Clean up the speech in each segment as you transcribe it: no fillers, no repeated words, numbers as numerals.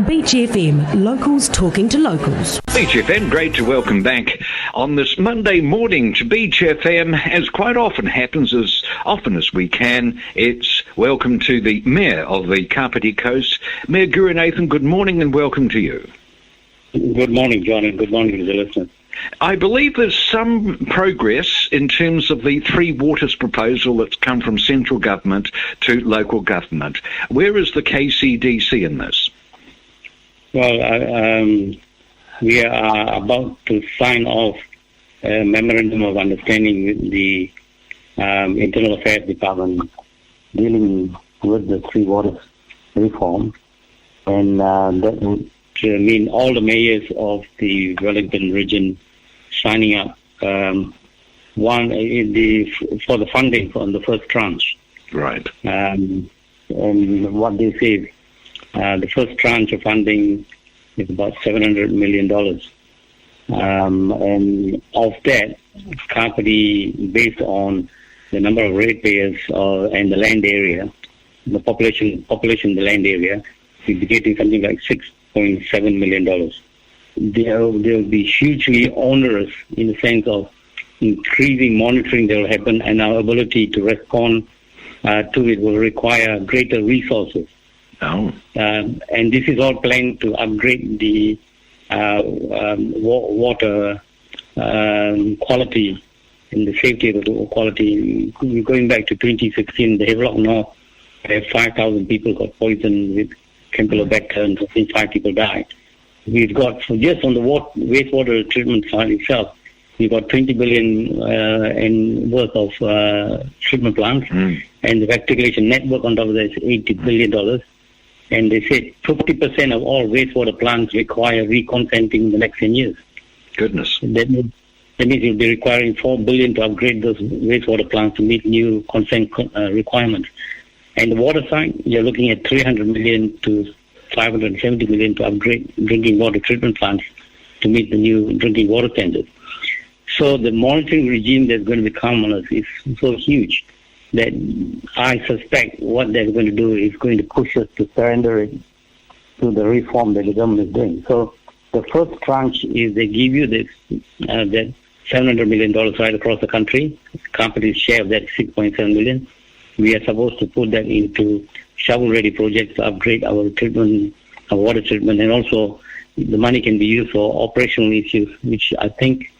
Beach FM, locals talking to locals. Beach FM, great to welcome back on this Monday morning to Beach FM. As quite often happens, as often as we can, it's welcome to the Mayor of the Kapiti Coast, Mayor K.gurunathan. Good morning and welcome to you. Good morning, John, and good morning to the listeners. I believe there's some progress in terms of the ThreeWaters proposal that's come from central government to local government. Where is the KCDC in this? Well, we are about to sign off a memorandum of understanding with the Internal Affairs Department dealing with the ThreeWaters reform, and that would mean all the mayors of the Wellington region signing up for the funding on the first tranche. Right. And what they say, the first tranche of funding is about $700 million. And of that, Kapiti, based on the number of ratepayers and the land area, the population in the land area, we'll be getting something like $6.7 million. They'll be hugely onerous in the sense of increasing monitoring that will happen, and our ability to respond to it will require greater resources. Oh. And this is all planned to upgrade the water quality and the safety of the quality. Going back to 2016, the Havelock North, where 5,000 people got poisoned with Campylobacter and I think 5 people died. We've got, just on the wastewater treatment side itself, we've got 20 billion in worth of treatment plants, and the rectification network on top of that is $80 billion. And they say 50% of all wastewater plants require reconsenting in the next 10 years. Goodness. That means you'll be requiring $4 billion to upgrade those wastewater plants to meet new consent requirements. And the water side, you're looking at $300 million to $570 million to upgrade drinking water treatment plants to meet the new drinking water standards. So the monitoring regime that's going to become on us is so huge that I suspect what they're going to do is going to push us to surrender it to the reform that the government is doing. So the first tranche is they give you this that $700 million right across the country. Company's share of that is $6.7 million. We are supposed to put that into shovel-ready projects to upgrade our treatment, our water treatment, and also the money can be used for operational issues, which I think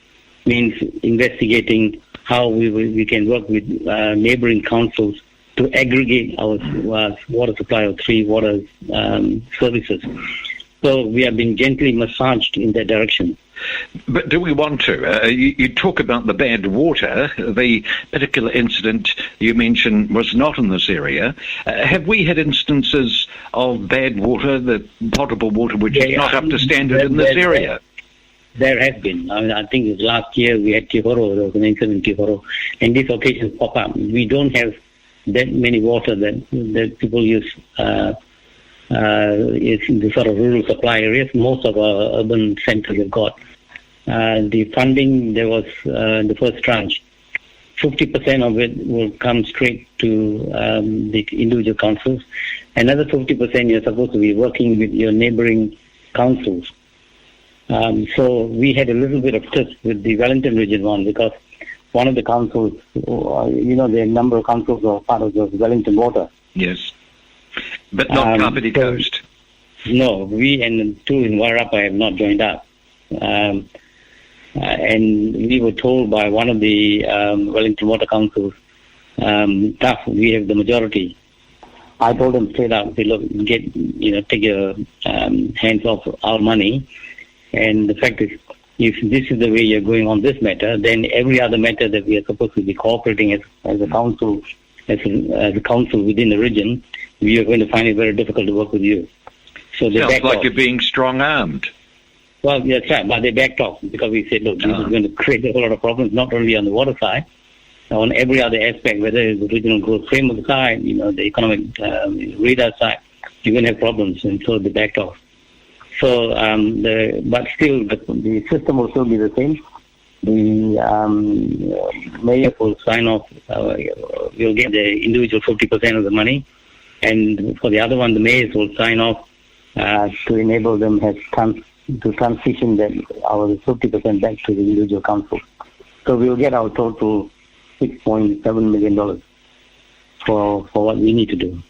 means investigating how we can work with neighboring councils to aggregate our water supply of ThreeWaters services. So we are being gently massaged in that direction. But do we want to? You talk about the bad water. The particular incident you mentioned was not in this area. Have we had instances of bad water, the potable water, which is not up to standard in this area? There has been. I think it was last year we had Tihoro, there was an incident in Tihoro, and these occasions pop up. We don't have that many water that people use in the sort of rural supply areas. Most of our urban centers have got. The funding, there was the first tranche. 50% of it will come straight to the individual councils. Another 50% you're supposed to be working with your neighboring councils. So we had a little bit of twist with the Wellington Region one because one of the councils, the number of councils are part of the Wellington Water. Yes. But not Kapiti Coast. No, we and two in Wairarapa have not joined up. And we were told by one of the Wellington Water Councils, tough, we have the majority. I told them straight out, say, look, take your hands off our money. And the fact is, if this is the way you're going on this matter, then every other matter that we are supposed to be cooperating as a council, as a council within the region, we are going to find it very difficult to work with you. So they sounds like you're being strong-armed. Well, that's right, but they backed off because we said, look, this is going to create a whole lot of problems, not only on the water side, on every other aspect, whether it's the regional growth framework side, the economic radar side, you're going to have problems, and so they backed off. So, but still, the system will still be the same. The mayor will sign off, we'll get the individual 50% of the money, and for the other one, the mayors will sign off to enable them to transition our 50% back to the individual council. So we'll get our total $6.7 million for what we need to do.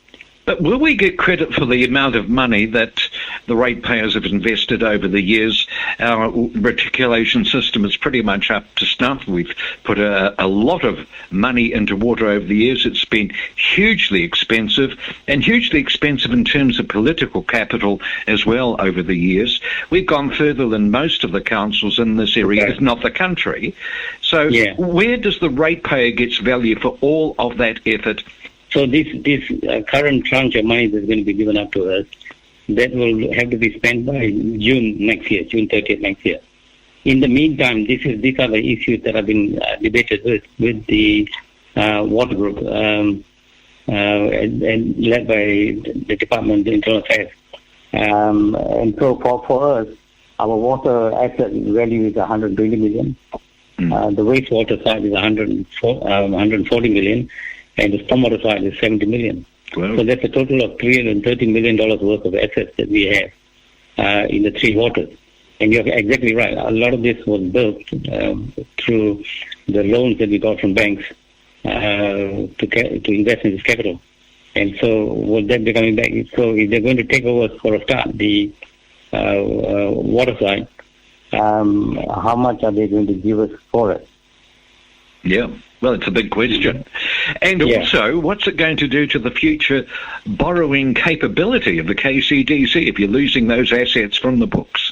But will we get credit for the amount of money that the ratepayers have invested over the years? Our reticulation system is pretty much up to snuff. We've put a lot of money into water over the years. It's been hugely expensive, and hugely expensive in terms of political capital as well over the years. We've gone further than most of the councils in this area, if not the country. So where does the ratepayer get value for all of that effort? So this current tranche of money that's going to be given up to us, that will have to be spent by June next year, June 30th next year. In the meantime, these are the issues that have been debated with the water group and led by the Department of Internal Affairs. And so for us, our water asset value is $120 million. The wastewater side is $140 million. And the stormwater side is $70 million. Wow. So that's a total of $330 million worth of assets that we have in the ThreeWaters. And you're exactly right. A lot of this was built through the loans that we got from banks to invest in this capital. And so will that be coming back? So if they're going to take over for a start the water side, how much are they going to give us for it? Yeah. Well, it's a big question. And also, what's it going to do to the future borrowing capability of the KCDC if you're losing those assets from the books?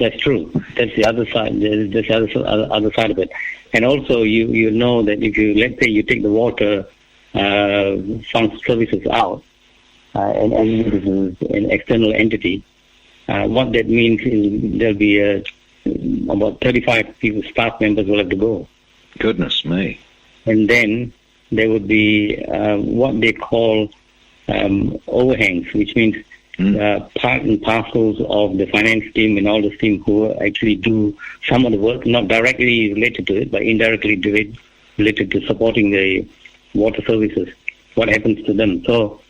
That's true. That's the other side. That's the other side of it. And also, you know that if let's say you take the water fund services out and it is an external entity, what that means is there'll be about 35 staff members will have to go. Goodness me. And then there would be what they call overhangs, which means part and parcels of the finance team and all the team who actually do some of the work, not directly related to it, but indirectly related to supporting the water services. What happens to them? So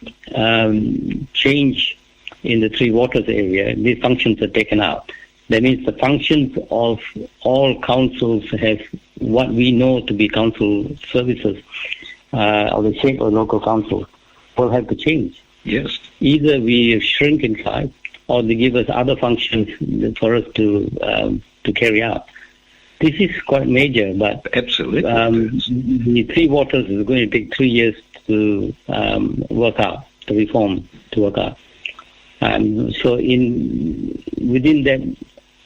change in the ThreeWaters area, these functions are taken out. That means the functions of all councils have what we know to be council services or the shape of local councils will have to change. Yes. Either we shrink in size or they give us other functions for us to carry out. This is quite major, but absolutely, the ThreeWaters is going to take 3 years to work out, to reform, to work out. So within that,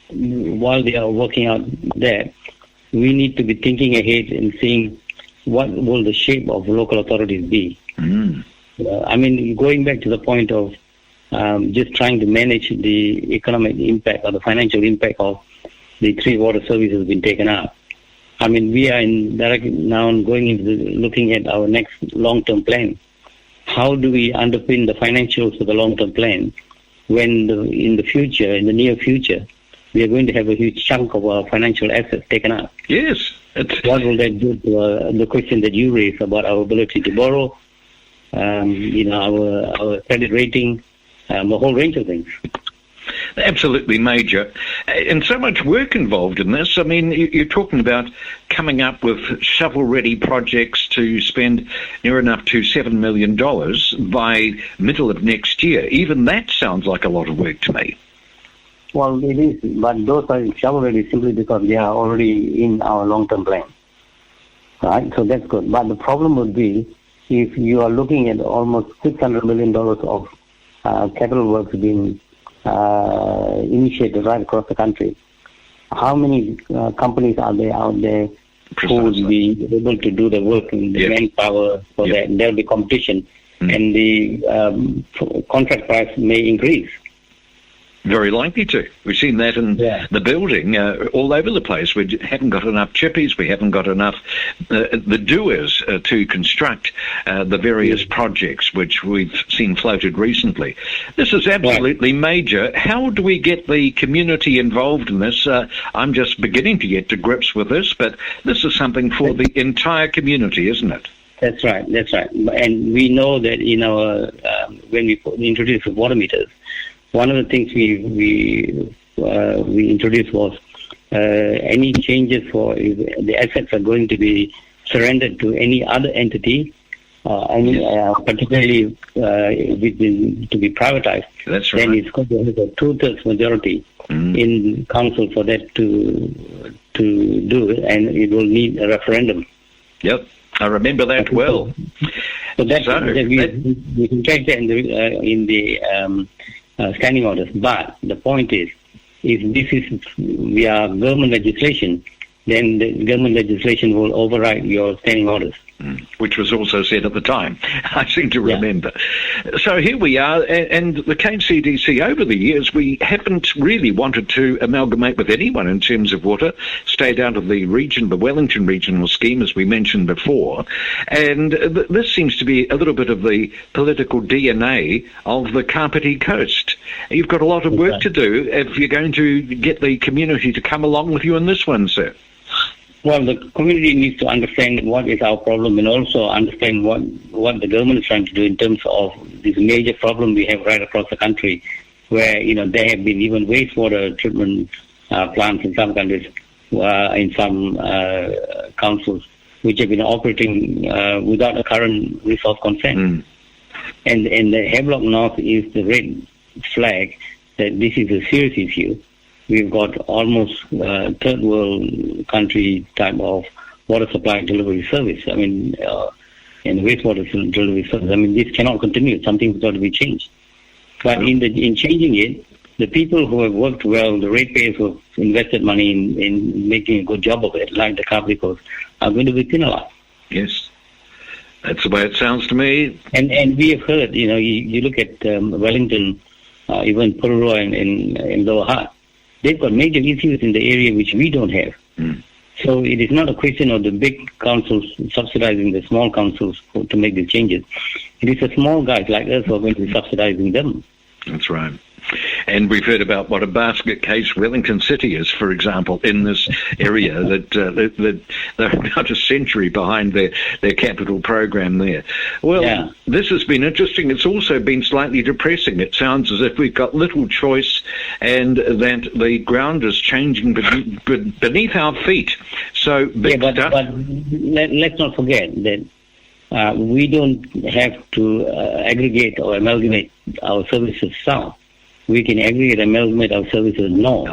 while they are working out that, we need to be thinking ahead and seeing what will the shape of local authorities be. Going back to the point of just trying to manage the economic impact or the financial impact of the ThreeWaters services has been taken out. We are now going into looking at our next long-term plan. How do we underpin the financials of the long-term plan when in the near future, we are going to have a huge chunk of our financial assets taken out? Yes. What will that do to the question that you raised about our ability to borrow, our credit rating, a whole range of things? Absolutely major. And so much work involved in this. You're talking about coming up with shovel-ready projects to spend near enough to $7 million by middle of next year. Even that sounds like a lot of work to me. Well, it is, but those are shovel-ready simply because they are already in our long-term plan. Right? So that's good. But the problem would be if you are looking at almost $600 million of capital works being initiated right across the country. How many companies are there out there who would be able to do the work and the manpower for that? And there will be competition, and the contract price may increase. Very likely to. We've seen that in the building all over the place. We haven't got enough chippies. We haven't got enough the doers to construct the various projects which we've seen floated recently. This is absolutely major. How do we get the community involved in this? I'm just beginning to get to grips with this, but this is something for the entire community, isn't it? That's right. And we know that in our when we introduce water meters, one of the things we introduced was any changes for if the assets are going to be surrendered to any other entity, particularly to be privatized. That's right. Then it's going to have a 2/3 majority in council for that to do it, and it will need a referendum. Yep, I remember that well. So we can take that in the standing orders. But the point is, if this is via government legislation, then the government legislation will override your standing orders. Which was also said at the time, I seem to remember. Yeah. So here we are, and the KCDC, over the years, we haven't really wanted to amalgamate with anyone in terms of water, stayed out of the region, the Wellington regional scheme, as we mentioned before, and this seems to be a little bit of the political DNA of the Kapiti coast. You've got a lot of work to do if you're going to get the community to come along with you in this one, sir. Well, the community needs to understand what is our problem and also understand what the government is trying to do in terms of this major problem we have right across the country, where, there have been even wastewater treatment plants in some countries, in some councils, which have been operating without a current resource consent. And the Havelock North is the red flag that this is a serious issue. We've got almost third world country type of water supply delivery service. I mean, and wastewater delivery service. I mean, this cannot continue. Something's got to be changed. But in changing it, the people who have worked well, the ratepayers who have invested money in making a good job of it, like the Kapiti Coast, are going to be penalized. Yes. That's the way it sounds to me. And we have heard, you look at Wellington, even Purua and Lower Hutt, they've got major issues in the area which we don't have. So it is not a question of the big councils subsidizing the small councils to make the changes. It is the small guys like us who are going to be subsidizing them. That's right. And we've heard about what a basket case Wellington City is, for example, in this area, that they're about a century behind their capital program there. Well, This has been interesting. It's also been slightly depressing. It sounds as if we've got little choice and that the ground is changing beneath our feet. So, but let's not forget that we don't have to aggregate or amalgamate our services south. We can aggregate and amalgamate our services north.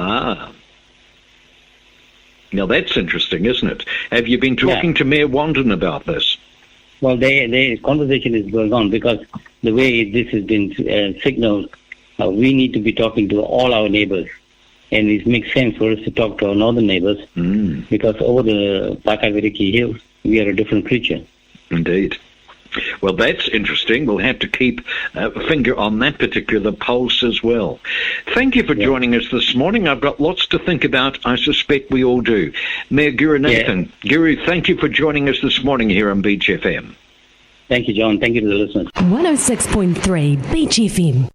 Now that's interesting, isn't it? Have you been talking to Mayor Wandon about this? Well, the conversation is going on because the way this has been signaled, we need to be talking to all our neighbors. And it makes sense for us to talk to our northern neighbors because over the Pakaviriki Hills, we are a different creature. Indeed. Well, that's interesting. We'll have to keep a finger on that particular pulse as well. Thank you for joining us this morning. I've got lots to think about. I suspect we all do. Mayor Gurunathan, Guru, thank you for joining us this morning here on Beach FM. Thank you, John. Thank you to the listeners. 106.3 Beach FM.